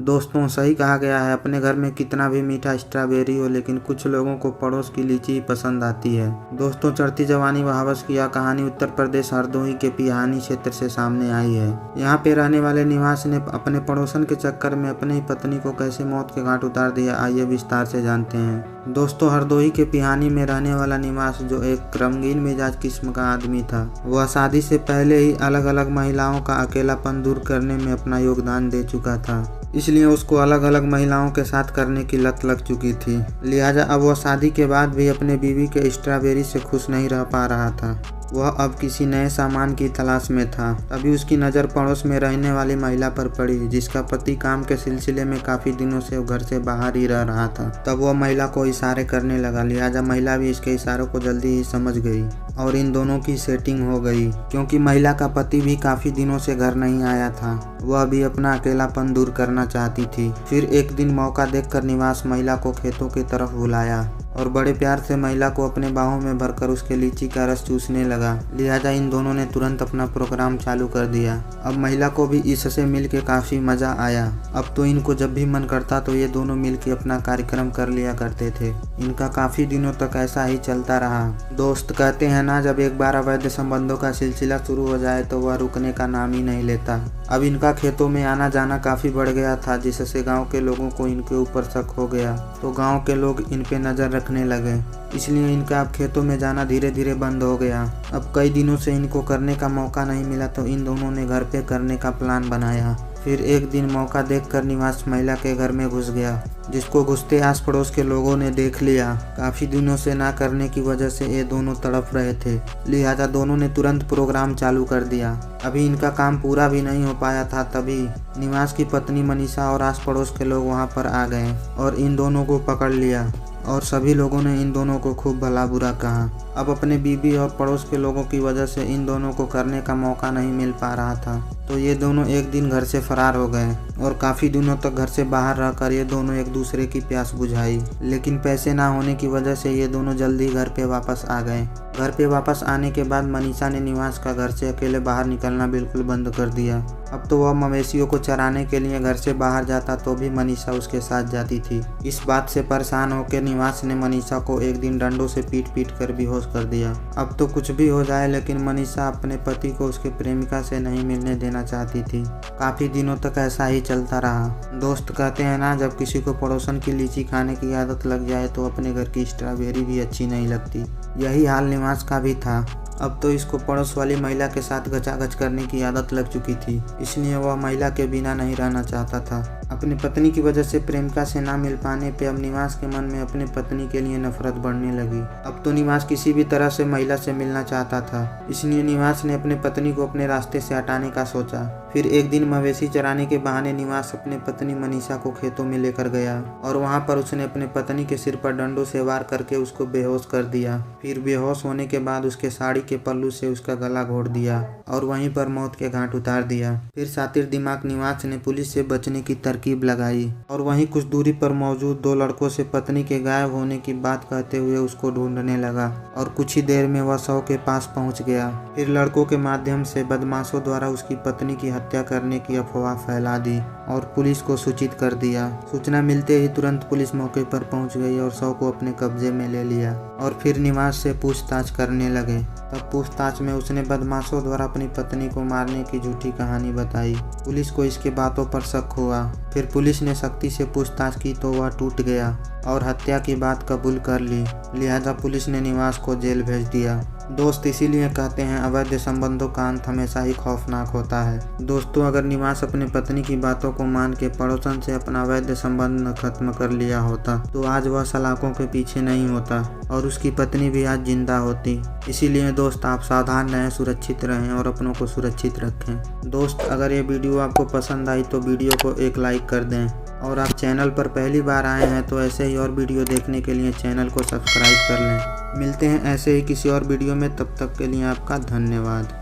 दोस्तों सही कहा गया है, अपने घर में कितना भी मीठा स्ट्रॉबेरी हो लेकिन कुछ लोगों को पड़ोस की लीची ही पसंद आती है। दोस्तों चढ़ती जवानी व हवस की यह कहानी उत्तर प्रदेश हरदोई के पिहानी क्षेत्र से सामने आई है। यहाँ पे रहने वाले निवासी ने अपने पड़ोसन के चक्कर में अपनी ही पत्नी को कैसे मौत के घाट उतार दिया, आइए विस्तार से जानते हैं। दोस्तों हरदोई के पिहानी में रहने वाला निवास जो एक रंगीन मिजाज किस्म का आदमी था, वह शादी से पहले ही अलग अलग महिलाओं का अकेलापन दूर करने में अपना योगदान दे चुका था। इसलिए उसको अलग अलग महिलाओं के साथ करने की लत लग चुकी थी। लिहाजा अब वह शादी के बाद भी अपने बीवी के स्ट्रॉबेरी से खुश नहीं रह पा रहा था। वह अब किसी नए सामान की तलाश में था। तभी उसकी नज़र पड़ोस में रहने वाली महिला पर पड़ी, जिसका पति काम के सिलसिले में काफ़ी दिनों से घर से बाहर ही रह रहा था। तब वह महिला को इशारे करने लगा। लिहाजा महिला भी इसके इशारों को जल्दी ही समझ गई और इन दोनों की सेटिंग हो गई। क्योंकि महिला का पति भी काफ़ी दिनों से घर नहीं आया था, वह भी अपना अकेलापन दूर करना चाहती थी। फिर एक दिन मौका देखकर निवास महिला को खेतों की तरफ बुलाया और बड़े प्यार से महिला को अपने बाहों में भरकर उसके लीची का रस चूसने लगा। लिहाजा इन दोनों ने तुरंत अपना प्रोग्राम चालू कर दिया। अब महिला को भी इससे मिलके काफ़ी मज़ा आया। अब तो इनको जब भी मन करता तो ये दोनों मिलके अपना कार्यक्रम कर लिया करते थे। इनका काफ़ी दिनों तक ऐसा ही चलता रहा। दोस्त कहते हैं ना, जब एक बार अवैध संबंधों का सिलसिला शुरू हो जाए तो वह रुकने का नाम ही नहीं लेता। अब इनका खेतों में आना जाना काफ़ी बढ़ गया था, जिससे गांव के लोगों को इनके ऊपर शक हो गया। तो गांव के लोग इन पे नज़र रखने लगे, इसलिए इनका अब खेतों में जाना धीरे धीरे बंद हो गया। अब कई दिनों से इनको करने का मौका नहीं मिला तो इन दोनों ने घर पे करने का प्लान बनाया। फिर एक दिन मौका देखकर निवास महिला के घर में घुस गया, जिसको घुसते आस पड़ोस के लोगों ने देख लिया। काफ़ी दिनों से ना करने की वजह से ये दोनों तड़प रहे थे। लिहाजा दोनों ने तुरंत प्रोग्राम चालू कर दिया। अभी इनका काम पूरा भी नहीं हो पाया था, तभी निवास की पत्नी मनीषा और आस पड़ोस के लोग वहाँ पर आ गए और इन दोनों को पकड़ लिया और सभी लोगों ने इन दोनों को खूब भला बुरा कहा। अब अपने बीवी और पड़ोस के लोगों की वजह से इन दोनों को करने का मौका नहीं मिल पा रहा था, तो ये दोनों एक दिन घर से फरार हो गए और काफ़ी दिनों तक घर से बाहर रहकर ये दोनों एक दूसरे की प्यास बुझाई। लेकिन पैसे ना होने की वजह से ये दोनों जल्दी घर पे वापस आ गए। घर पे वापस आने के बाद मनीषा ने निवास का घर से अकेले बाहर निकलना बिल्कुल बंद कर दिया। अब तो वह मवेशियों को चराने के लिए घर से बाहर जाता तो भी मनीषा उसके साथ जाती थी। इस बात से परेशान होकर निवास ने मनीषा को एक दिन डंडों से पीट पीट कर बेहोश कर दिया। अब तो कुछ भी हो जाए, लेकिन मनीषा अपने पति को उसके प्रेमिका से नहीं मिलने देना चाहती थी। काफ़ी दिनों तक ऐसा ही चलता रहा। दोस्त कहते हैं ना, जब किसी को पड़ोसन की लीची खाने की आदत लग जाए तो अपने घर की स्ट्रॉबेरी भी अच्छी नहीं लगती। यही हाल निवास का भी था। अब तो इसको पड़ोस वाली महिला के साथ गचागच करने की आदत लग चुकी थी, इसलिए वह महिला के बिना नहीं रहना चाहता था। अपनी पत्नी की वजह से प्रेमिका से ना मिल पाने पे अब निवास के मन में अपनी पत्नी के लिए नफरत बढ़ने लगी। अब तो निवास किसी भी तरह से महिला से मिलना चाहता था, इसलिए निवास ने अपने पत्नी को अपने रास्ते से हटाने का सोचा। फिर एक दिन मवेशी चराने के बहाने निवास अपने पत्नी मनीषा को खेतों में लेकर गया और वहाँ पर उसने अपने पत्नी के सिर पर डंडों से वार करके उसको बेहोश कर दिया। फिर बेहोश होने के बाद उसके साड़ी के पल्लू से उसका गला घोट दिया और वहीं पर मौत के घाट उतार दिया। फिर शातिर दिमाग निवास ने पुलिस से बचने की तरकीब लगाई और वहीं कुछ दूरी पर मौजूद दो लड़कों से पत्नी के गायब होने की बात कहते हुए उसको ढूंढने लगा और कुछ ही देर में वह शव के पास पहुंच गया। फिर लड़कों के माध्यम से बदमाशों द्वारा उसकी पत्नी की हत्या करने की अफवाह फैला दी और पुलिस को सूचित कर दिया। सूचना मिलते ही तुरंत पुलिस मौके पर पहुंच गई और शव को अपने कब्जे में ले लिया और फिर निवास से पूछताछ करने लगे। तब पूछताछ में उसने बदमाशों द्वारा अपनी पत्नी को मारने की झूठी कहानी बताई। पुलिस को इसके बातों पर शक हुआ। फिर पुलिस ने सख्ती से पूछताछ की तो वह टूट गया और हत्या की बात कबूल कर ली। लिहाजा पुलिस ने निवास को जेल भेज दिया। दोस्त इसीलिए कहते हैं, अवैध संबंधों का अंत हमेशा ही खौफनाक होता है। दोस्तों अगर निवास अपनी पत्नी की बातों को मान के पड़ोसन से अपना अवैध संबंध खत्म कर लिया होता तो आज वह सलाखों के पीछे नहीं होता और उसकी पत्नी भी आज जिंदा होती। इसीलिए दोस्त आप सावधान रहें, सुरक्षित रहें और अपनों को सुरक्षित रखें। दोस्त अगर ये वीडियो आपको पसंद आई तो वीडियो को एक लाइक कर दें और आप चैनल पर पहली बार आए हैं तो ऐसे ही और वीडियो देखने के लिए चैनल को सब्सक्राइब कर लें। मिलते हैं ऐसे ही किसी और वीडियो में, तब तक के लिए आपका धन्यवाद।